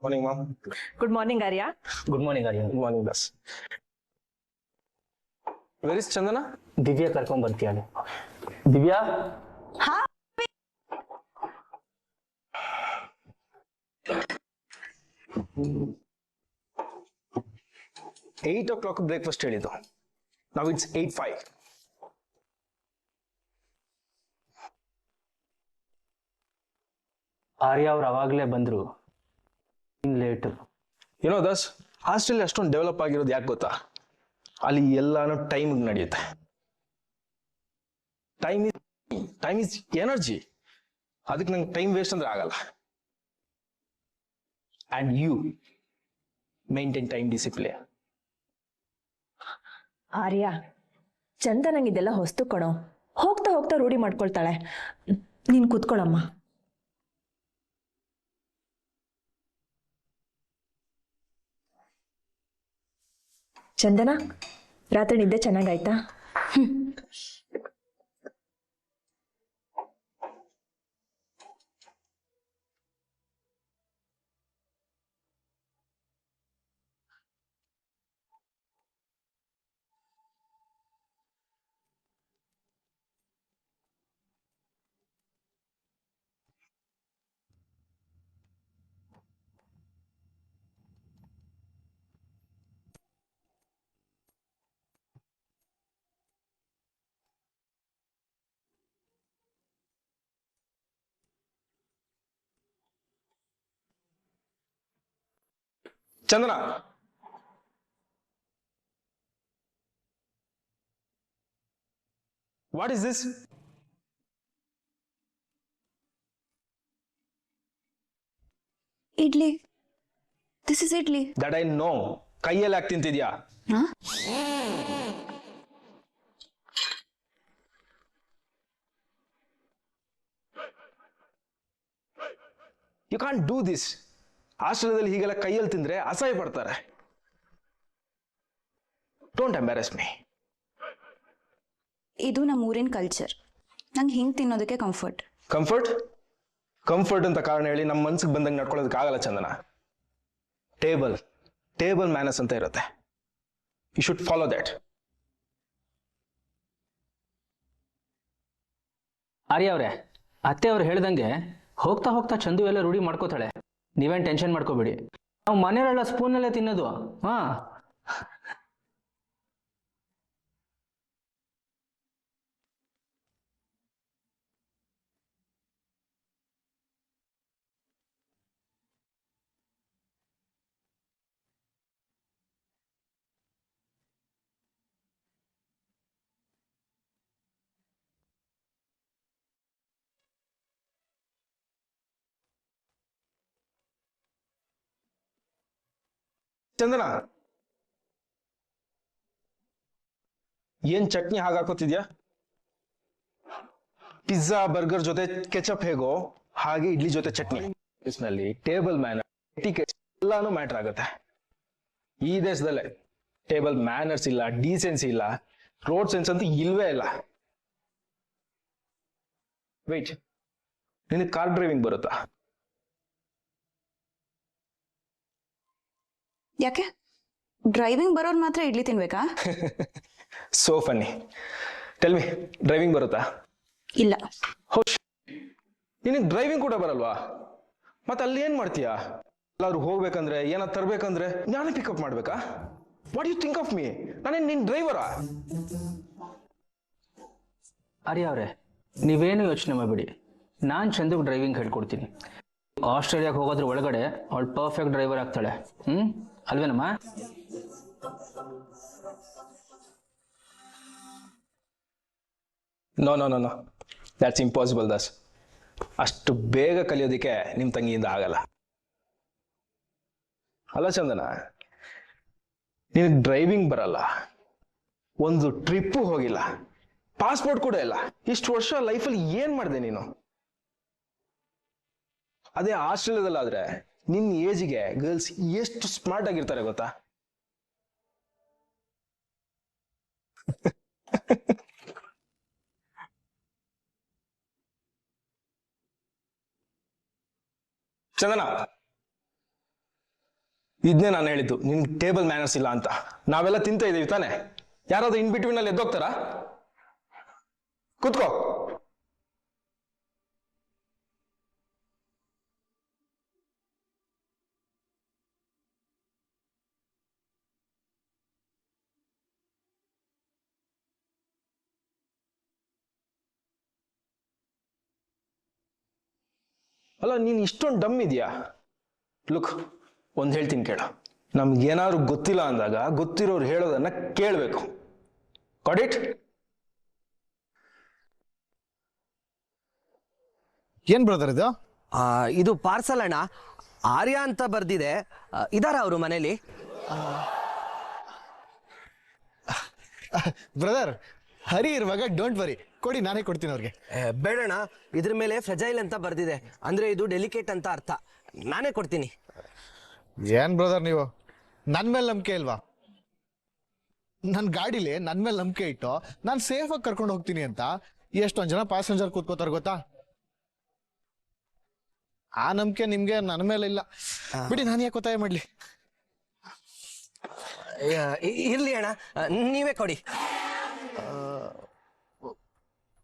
Morning, mom. Good morning, Arya. Good morning, Aryan. Good morning, Das. Where is Chandana? Divya ಕರ್ಕೊಂಡ್ ಬರ್ತೀಯಾಳೆ. ದಿವ್ಯಾ, ಹಾ. 8 o'clock breakfast ಹೇಳಿದ್ದು. Now it's 8:05. ಆರ್ಯ ಅವ್ರು ಅವಾಗ್ಲೇ ಬಂದ್ರು. ಲೇಟ್. ಏನೋ ದಸ್ ಹಾಸ್ಟೆಲ್ ಅಷ್ಟೊಂದು ಡೆವಲಪ್ ಆಗಿರೋದು ಯಾಕೆ ಗೊತ್ತಾ? ಅಲ್ಲಿ ಎಲ್ಲಾನು ಟೈಮ್ ನಡೆಯುತ್ತೆ. Time is energy. ಅದಕ್ಕೆ ನಂಗೆ ಟೈಮ್ ವೇಸ್ಟ್ ಅಂದ್ರೆ ಆಗಲ್ಲ. And you maintain time discipline. Arya, ಚಂದನಂಗೆ ಇದೆಲ್ಲ ಹೊಸ್ತು ಕಣೋ. ಹೋಗ್ತಾ ಹೋಗ್ತಾ ರೂಢಿ ಮಾಡ್ಕೊಳ್ತಾಳೆ. ನೀನ್ ಕೂತ್ಕೊಳ್ಳಮ್ಮ. ಚಂದನ, ರಾತ್ರಿ ನಿದ್ದೆ ಚೆನ್ನಾಗಾಯ್ತಾ? Chandana, what is this? Idli. This is idli. That I know. ಕೈಯಲ್ಲಿ ಯಾಕೆ ತಿಂತಿದ್ಯಾ? You can't do this. ಹಾಸ್ಟೆಲದಲ್ಲಿ ಹೀಗೆಲ್ಲ ಕೈಯಲ್ಲಿ ತಿಂದ್ರೆ ಅಸಹ್ಯ ಪಡ್ತಾರೆ. Don't embarrass me. ಇದು ನಮ್ಮ ಊರಿನ ಕಲ್ಚರ್. ನಂಗೆ ಹಿಂಗೆ ತಿನ್ನೋದಕ್ಕೆ ಕಂಫರ್ಟ್. ಕಂಫರ್ಟ್ ಅಂತ ಕಾರಣ ಹೇಳಿ ನಮ್ಮ ಮನ್ಸಿಗೆ ಬಂದಂಗೆ ನಡ್ಕೊಳ್ಳೋದಕ್ಕೆ ಆಗಲ್ಲ ಚಂದನ. ಟೇಬಲ್ ಮ್ಯಾನರ್ಸ್ ಅಂತ ಇರುತ್ತೆ. You should follow that. Arya ಅವ್ರೆ, ಅತ್ತೆ ಅವ್ರು ಹೇಳ್ದಂಗೆ ಹೋಗ್ತಾ ಹೋಗ್ತಾ ಚಂದು ಎಲ್ಲ ರೂಢಿ ಮಾಡ್ಕೋತಾಳೆ. ನೀವೇನ್ ಟೆನ್ಷನ್ ಮಾಡ್ಕೋಬೇಡಿ. ನಾವು ಮನೆಯಲ್ಲೆಲ್ಲ ಸ್ಪೂನಲ್ಲೇ ತಿನ್ನೋದು. ಹಾ, ಚಂದನ, ಏನ್ ಚಟ್ನಿ ಹಾಗಾಕೋತಿದ್ಯಾ? ಪಿಜ್ಜಾ ಬರ್ಗರ್ ಜೊತೆ ಕೆಚಪ್ ಹೇಗೋ ಹಾಗೆ ಇಡ್ಲಿ ಜೊತೆ ಚಟ್ನಿ. ನಲ್ಲಿ ಟೇಬಲ್ ಮ್ಯಾನರ್, ಟಿಕೆಟ್ ಎಲ್ಲಾನು ಮ್ಯಾಟರ್ ಆಗುತ್ತೆ. ಈ ದೇಶದಲ್ಲೇ ಟೇಬಲ್ ಮ್ಯಾನರ್ಸ್ ಇಲ್ಲ, ಡೀಸೆನ್ಸಿ ಇಲ್ಲ, ರೋಡ್ ಸೆನ್ಸ್ ಅಂತೂ ಇಲ್ವೇ ಇಲ್ಲ. ವೇಟ್, ನಿನಗೆ ಕಾರ್ ಡ್ರೈವಿಂಗ್ ಬರುತ್ತಾ? ಯಾಕೆ? ಡ್ರೈವಿಂಗ್ ಬರೋರು ಮಾತ್ರ ಇಡ್ಲಿ ತಿನ್ಬೇಕಾ? So funny. Tell me, driving ಬರುತ್ತಾ? ಇಲ್ಲ. ನಿನಗೆ ಡ್ರೈವಿಂಗ್ ಕೂಡ ಬರಲ್ವಾ? ಮತ್ತೆ ಅಲ್ಲಿ ಏನ್ ಮಾಡ್ತೀಯಾ? ಎಲ್ಲಾದ್ರೂ ಹೋಗ್ಬೇಕಂದ್ರೆ, ಏನಾದ್ರು ತರ್ಬೇಕಂದ್ರೆ ನಾನೇ ಪಿಕಪ್ ಮಾಡ್ಬೇಕಾ? What you think of me? ನಾನೇನ್ ನಿನ್ ಡ್ರೈವರಾ? ಆರ್ಯ ಅವ್ರೆ, ನೀವೇನು ಯೋಚನೆ ಮಾಡಬೇಡಿ. ನಾನು ಚಂದುಗೆ ಡ್ರೈವಿಂಗ್ ಹೇಳ್ಕೊಡ್ತೀನಿ. ಆಸ್ಟ್ರೇಲಿಯಾಗೆ ಹೋಗೋದ್ರ ಒಳಗಡೆ ಅವಳು ಪರ್ಫೆಕ್ಟ್ ಡ್ರೈವರ್ ಆಗ್ತಾಳೆ. ಅಲ್ವೇನಮ್ಮ? No no no no, that's impossible Das. ಅಷ್ಟು ಬೇಗ ಕಲಿಯೋದಿಕ್ಕೆ ನಿಮ್ ತಂಗಿಯಿಂದ ಆಗಲ್ಲ. ಅಲ್ಲ ಚಂದನ, ನಿನಗೆ ಡ್ರೈವಿಂಗ್ ಬರಲ್ಲ, ಒಂದು ಟ್ರಿಪ್ಪು ಹೋಗಿಲ್ಲ, ಪಾಸ್ಪೋರ್ಟ್ ಕೂಡ ಇಲ್ಲ. ಇಷ್ಟು ವರ್ಷ ಲೈಫಲ್ಲಿ ಏನ್ ಮಾಡಿದೆ ನೀನು? ಅದೇ ಆಸ್ಟ್ರೇಲಿಯಾದಲ್ಲಾದ್ರೆ ನಿನ್ನ ಏಜಿಗೆ ಗರ್ಲ್ಸ್ ಎಷ್ಟು ಸ್ಮಾರ್ಟ್ ಆಗಿರ್ತಾರೆ ಗೊತ್ತಾ? ಚಂದನ, ಇದನ್ನೇ ನಾನು ಹೇಳಿದ್ದು ನಿನ್ಗೆ ಟೇಬಲ್ ಮ್ಯಾನರ್ಸ್ ಇಲ್ಲ ಅಂತ. ನಾವೆಲ್ಲ ತಿಂತ ಇದೀವಿ ತಾನೆ, ಯಾರಾದ್ರೂ ಇನ್ ಬಿಟ್ವೀನ್ ಅಲ್ಲಿ ಎದ್ದೋಗ್ತಾರಾ? ಕೂತ್ಕೋ. ಅಲ್ಲ, ನೀನ್ ಇಷ್ಟೊಂದು ಡಮ್ ಇದೆಯಾ? ಲುಕ್, ಒಂದ್ ಹೇಳ್ತೀನಿ ಕೇಳ. ನಮ್ಗೇನಾದ್ರು ಗೊತ್ತಿಲ್ಲ ಅಂದಾಗ ಗೊತ್ತಿರೋರು ಹೇಳೋದನ್ನ ಕೇಳಬೇಕು. Got it? ಏನ್ ಬ್ರದರ್ ಇದು? ಇದು ಪಾರ್ಸಲ್ ಅಣ್ಣ. ಆರ್ಯ ಅಂತ ಬರ್ದಿದೆ. ಇದಾರ ಅವರು ಮನೇಲಿ? ಬ್ರದರ್, ಹರಿ ಇರುವಾಗ ಡೋಂಟ್ ವರಿ, ಕೊಡಿ, ನಾನೇ ಕೊಡ್ತೀನಿ ಅವ್ರಿಗೆ. ಬೇಡಣ್ಣ, ಇದ್ರ ಮೇಲೆ ಫ್ರೆಜೈಲ್ ಅಂತ ಬರ್ದಿದೆ. ಅಂದ್ರೆ ಇದು ಡೆಲಿಕೇಟ್ ಅಂತ ಅರ್ಥ. ನಾನೇ ಕೊಡ್ತೀನಿ. ಏನ್ ಬ್ರದರ್ ನೀವು, ನನ್ ಮೇಲೆ ನಂಬಿಕೆ ಇಲ್ವಾ? ನನ್ನ ಗಾಡಿಲಿ ನನ್ ಮೇಲೆ ನಂಬಿಕೆ ಇಟ್ಟು ನಾನು ಸೇಫ್ ಆಗಿ ಕರ್ಕೊಂಡು ಹೋಗ್ತೀನಿ ಅಂತ ಎಷ್ಟೊಂದ್ ಜನ ಪ್ಯಾಸೆಂಜರ್ ಕೂತ್ಕೋತಾರ ಗೊತ್ತಾ? ಆ ನಂಬಿಕೆ ನಿಮ್ಗೆ ನನ್ನ ಮೇಲೆ ಇಲ್ಲ. ಬಿಡಿ, ನಾನು ಯಾಕೆ ಒತ್ತಾಯ ಮಾಡ್ಲಿ? ಇರ್ಲಿ ಅಣ್ಣ, ನೀವೇ ಕೊಡಿ.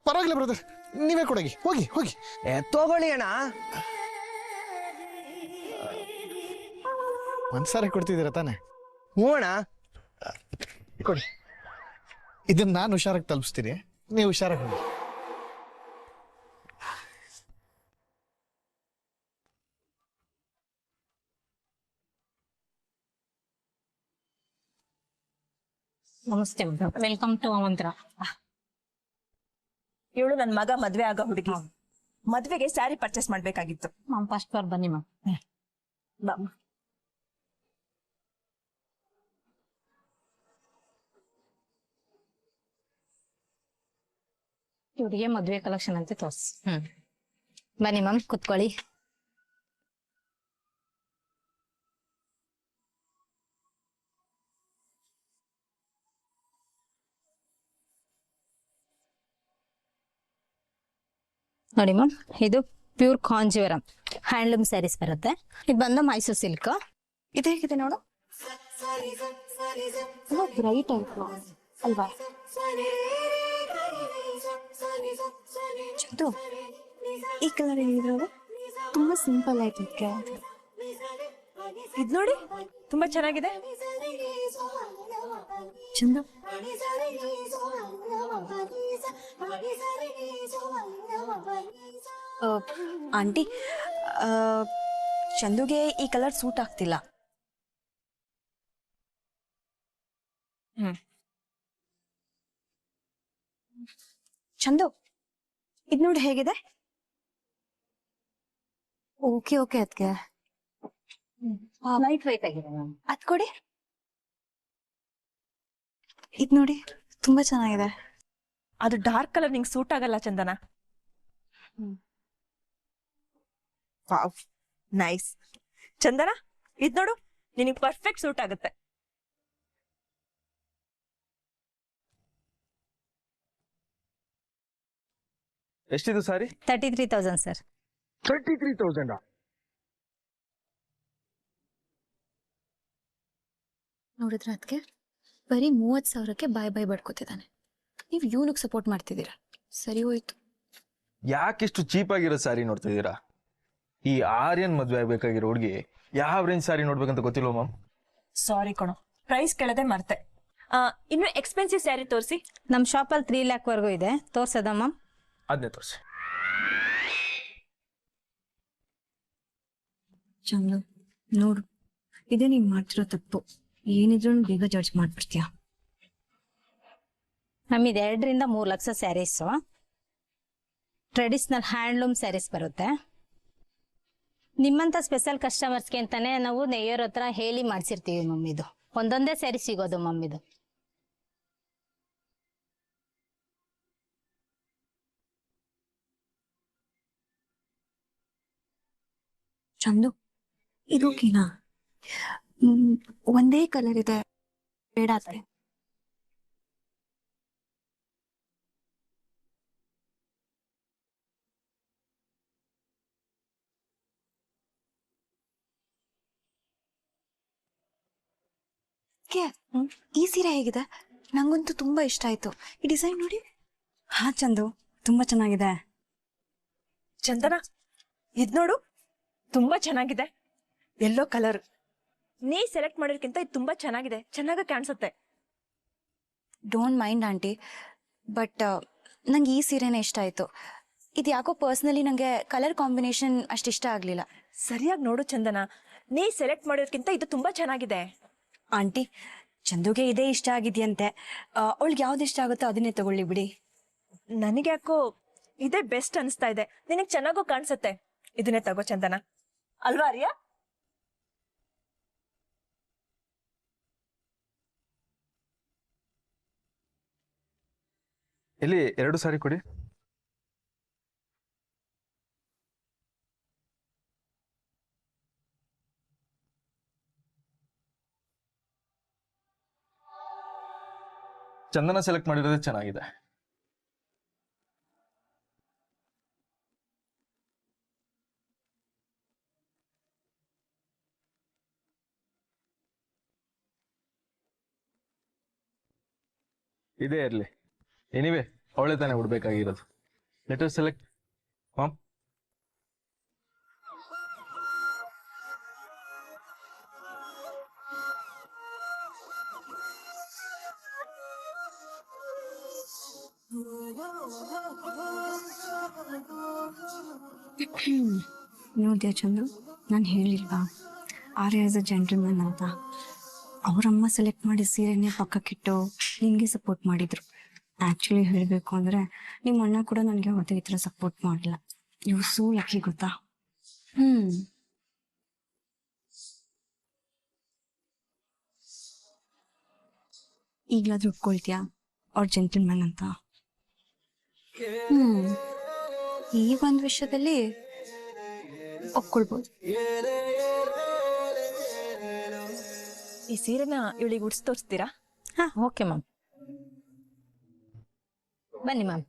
ಪರವಾಗಿಲ್ಲ ಬ್ರದರ್, ನೀವೇ ಕೊಡಗಿ, ಹೋಗಿ ಹೋಗಿ. ತಗೊಳ್ಳಿ ಅಣ್ಣ. ಮನ್ಸಾರೆ ಕೊಡ್ತಿದ್ದೀರಾ ತಾನೆ? ಹ್ಞೂ ಅಣ್ಣ. ಕೊಡಿ. ಇದನ್ನ ನಾನು ಹುಷಾರಾಗಿ ತಲುಪಿಸ್ತೀನಿ, ನೀವು ಹುಷಾರಾಗಿ ಹೋಗಿ. ನಮಸ್ತೆ ಮೇಡಮ್, ವೆಲ್ಕಮ್ ಟು ಅಮಂತ್ರ. ಇವಳು ನನ್ನ ಮಗ ಮದ್ವೆ ಆಗೋ ಹುಡುಗಿ. ಮದ್ವೆಗೆ ಸ್ಯಾರಿ ಪರ್ಚೇಸ್ ಮಾಡ್ಬೇಕಾಗಿತ್ತು. ಮ್ಯಾಮ್ ಫಸ್ಟ್ ಫ್ಲೋರ್ ಬನ್ನಿ ಮ್ಯಾಮ್. ಬಾ. ಇವರಿಗೆ ಮದ್ವೆ ಕಲೆಕ್ಷನ್ ಅಂತ ತೋರಿಸಿ. ಬನ್ನಿ ಮ್ಯಾಮ್, ಕುತ್ಕೊಳ್ಳಿ. ನೋಡಿ ಮ್ಯಾಮ್, ಇದು ಪ್ಯೂರ್ ಕಾಂಜೀವರಂ ಹ್ಯಾಂಡ್ಲೂಮ್ ಸ್ಯಾರೀಸ್ ಬರುತ್ತೆ. ಇದು ಬಂದು ಮೈಸೂರು ಸಿಲ್ಕ್. ಇದು ಹೇಗಿದೆ ನೋಡು. ಬ್ರೈಟ್ ಆಯ್ತು ಅಲ್ವಾ? ಚಂದು, ಈ ಕಲರ್ ಏನಿದ್ರು ತುಂಬಾ ಸಿಂಪಲ್ ಆಯ್ತು. ಇದ್ ನೋಡಿ, ತುಂಬಾ ಚೆನ್ನಾಗಿದೆ. ಚಂದು, ಆಂಟಿ, ಚಂದುಗೆ ಈ ಕಲರ್ ಸೂಟ್ ಆಗ್ತಿಲ್ಲ. ಚಂದು, ಇದ್ ನೋಡಿ ಹೇಗಿದೆ. ಓಕೆ ಓಕೆ, ಅದಕ್ಕೆ ಲೈಟ್ ವೈಟ್ ಆಗಿದೆ ಮ್ಯಾಮ್. ಅದ್ ಕೊಡಿ. ಇದ್ ನೋಡಿ, ತುಂಬಾ ಚೆನ್ನಾಗಿದೆ. ಅದು ಡಾರ್ಕ್ ಕಲರ್ ನಿಂಗೆ ಸೂಟ್ ಆಗಲ್ಲ ಚಂದನ. Wow, nice. ಚಂದನ, ಇದ್ ನೋಡು, ನಿನಗೆ ಪರ್ಫೆಕ್ಟ್ ಸೂಟ್ ಆಗುತ್ತೆ. ಎಷ್ಟಿದು ಸಾರಿ? 33,000 ಸರ್. 33,000? ನೋಡಿದ್ರೆ ಅದಕ್ಕೆ ಬರೀ 30,000ಕ್ಕೆ ಬಾಯ್ ಬಾಯ್ ಬಡ್ಕೋತಿದ್ದಾನೆ. ನೀವು ಇವನಿಗೆ ಸಪೋರ್ಟ್ ಮಾಡ್ತಿದ್ದೀರಾ. ಸರಿ ಹೋಯ್ತು. ಯಾಕಿಷ್ಟು ಚೀಪ್ ಆಗಿರೋ ಸಾರಿ ನೋಡ್ತಿದ್ದೀರಾ? ಈ ಆರ್ಯನ್ ಮದ್ವೆ ಆಗ್ಬೇಕಾಗಿರೋ ಹುಡುಗಿ ಯಾವ ರೇಂಜ್ ಸಾರಿ ನೋಡ್ಬೇಕಂತ ಗೊತ್ತಿಲ್ವ ಮ್ಯಾಮ್? ಸಾರಿ ಕಣೋ, ಪ್ರೈಸ್ ಕೇಳದೆ ಮರ್ತೆ. ಇನ್ನು ಎಕ್ಸ್ಪೆನ್ಸಿವ್ ಸ್ಯಾರಿ ತೋರಿಸಿ. ನಮ್ಮ ಶಾಪಲ್ಲಿ 3 lakh ವರೆಗೂ ಇದೆ. ತೋರ್ಸದ ಮ್ಯಾಮ್? ಅದನ್ನೇ ತೋರಿಸಿ. ಚಂದು, ನೋಡು, ಇದೇ ನೀನ್ ಮಾಡ್ತಿರೋ ತಪ್ಪು. ಏನಿದ್ರು ಬೇಗ ಜಡ್ಜ್ ಮಾಡ್ಬಿಡ್ತೀಯ. ಮ್ಯಾಮ್, ಇದು 2 ರಿಂದ 3 ಲಕ್ಷ ಸ್ಯಾರೀಸು. ಟ್ರೆಡಿಷನಲ್ ಹ್ಯಾಂಡ್ಲೂಮ್ ಸ್ಯಾರೀಸ್ ಬರುತ್ತೆ. ನಿಮ್ಮಂತ ಸ್ಪೆಷಲ್ ಕಸ್ಟಮರ್ಸ್ಗೆ ಅಂತಾನೆ ನಾವು ನೇಯರ್ ಹತ್ರ ಹೇಳಿ ಮಾಡ್ಸಿರ್ತೀವಿ ಮ್ಯಾಮ್. ಇದು ಒಂದೊಂದೇ ಸ್ಯಾರಿ ಸಿಗೋದು ಮ್ಯಾಮ್. ಇದು ಚಂದು, ಇದು ಓಕೆನಾ? ಒಂದೇ ಕಲರ್ ಇದೆ, ಬೇಡ ಅದಕ್ಕೆ. ಅದಕ್ಕೆ ಈ ಸೀರೆ ಹೇಗಿದೆ? ನಂಗಂತೂ ತುಂಬಾ ಇಷ್ಟ ಆಯ್ತು. ಈ ಡಿಸೈನ್ ನೋಡಿ. ಹಾ ಚಂದು, ತುಂಬಾ ಚೆನ್ನಾಗಿದೆ. ಚಂದನ ಇದ್ ನೋಡು, ತುಂಬಾ ಚೆನ್ನಾಗಿದೆ. Yellow colour. ನೀ ಸೆಲೆಕ್ಟ್ ಮಾಡೋದಕ್ಕಿಂತ ಇದು ತುಂಬಾ ಚೆನ್ನಾಗಿದೆ, ಚೆನ್ನಾಗಿ ಕಾಣಿಸುತ್ತೆ. ಡೋಂಟ್ ಮೈಂಡ್ ಆಂಟಿ, ಬಟ್ ನಂಗೆ ಈ ಸೀರೆನೇ ಇಷ್ಟ ಆಯ್ತು. ಇದು ಯಾಕೋ ಪರ್ಸ್ನಲಿ ನಂಗೆ ಕಲರ್ ಕಾಂಬಿನೇಷನ್ ಅಷ್ಟು ಇಷ್ಟ ಆಗ್ಲಿಲ್ಲ. ಸರಿಯಾಗಿ ನೋಡು ಚಂದನ, ನೀ ಸೆಲೆಕ್ಟ್ ಮಾಡೋದಕ್ಕಿಂತ ಇದು ತುಂಬಾ ಚೆನ್ನಾಗಿದೆ. ಆಂಟಿ, ಚಂದುಗೆ ಇದೇ ಇಷ್ಟ ಆಗಿದೆಯಂತೆ. ಅವಳಿಗೆ ಯಾವ್ದು ಇಷ್ಟ ಆಗುತ್ತೋ ಅದನ್ನೇ ತಗೊಳ್ಳಿ ಬಿಡಿ. ನನಗೆ ಯಾಕೋ ಇದೇ ಬೆಸ್ಟ್ ಅನಿಸ್ತಾ ಇದೆ. ನಿನಗೆ ಚೆನ್ನಾಗೂ ಕಾಣಿಸುತ್ತೆ. ಇದನ್ನೇ ತಗೋ ಚಂದನ, ಅಲ್ವಾ ಆರ್ಯ? ಇಲ್ಲಿ 2 ಸಾರಿ ಕೊಡಿ. ಚಂದನ ಸೆಲೆಕ್ಟ್ ಮಾಡಿರೋದೇ ಚೆನ್ನಾಗಿದೆ. ಇದೇ ಇರ್ಲಿ. ಎನಿವೆ ಅವಳೇ ತಾನೇ ಉಡ್ಬೇಕಾಗಿರೋದು. Let us select. ಮಾಮ್, ನೋಡ್ದ್ಯಾ ಚಂದು, ನಾನು ಹೇಳಿಲ್ವಾ ಆರ್ಯ ಆಸ್ ಅ ಜೆಂಟಲ್ಮನ್ ಅಂತ. ಅವರಮ್ಮ ಸೆಲೆಕ್ಟ್ ಮಾಡಿ ಸೀರೆನೇ ಪಕ್ಕಕ್ಕಿಟ್ಟು ನಿನಗೆ ಸಪೋರ್ಟ್ ಮಾಡಿದ್ರು. ಆ್ಯಕ್ಚುಲಿ ಹೇಳಬೇಕು ಅಂದರೆ ನಿಮ್ಮ ಅಣ್ಣ ಕೂಡ ನನಗೆ ಯಾವತ್ತೂ ಈ ಥರ ಸಪೋರ್ಟ್ ಮಾಡಲಿಲ್ಲ. ಇವು ಸೂ ಲಕ್ಕಿ ಗೊತ್ತಾ. ಈಗಲಾದ್ರೂ ಒಪ್ಕೊಳ್ತೀಯಾ ಅವ್ರ ಜೆಂಟಲ್ಮನ್ ಅಂತ? ಈ ಒಂದು ವಿಷಯದಲ್ಲಿ ಒಪ್ಕೊಳ್ಬೋದು. ಈ ಸೀರೆನ ಇವಳಿಗೆ ಉಡ್ಸಿ ತೋರಿಸ್ತೀರಾ? ಹಾ ಓಕೆ ಮ್ಯಾಮ್. ಬನ್ನಿ ಮ್ಯಾಮ್.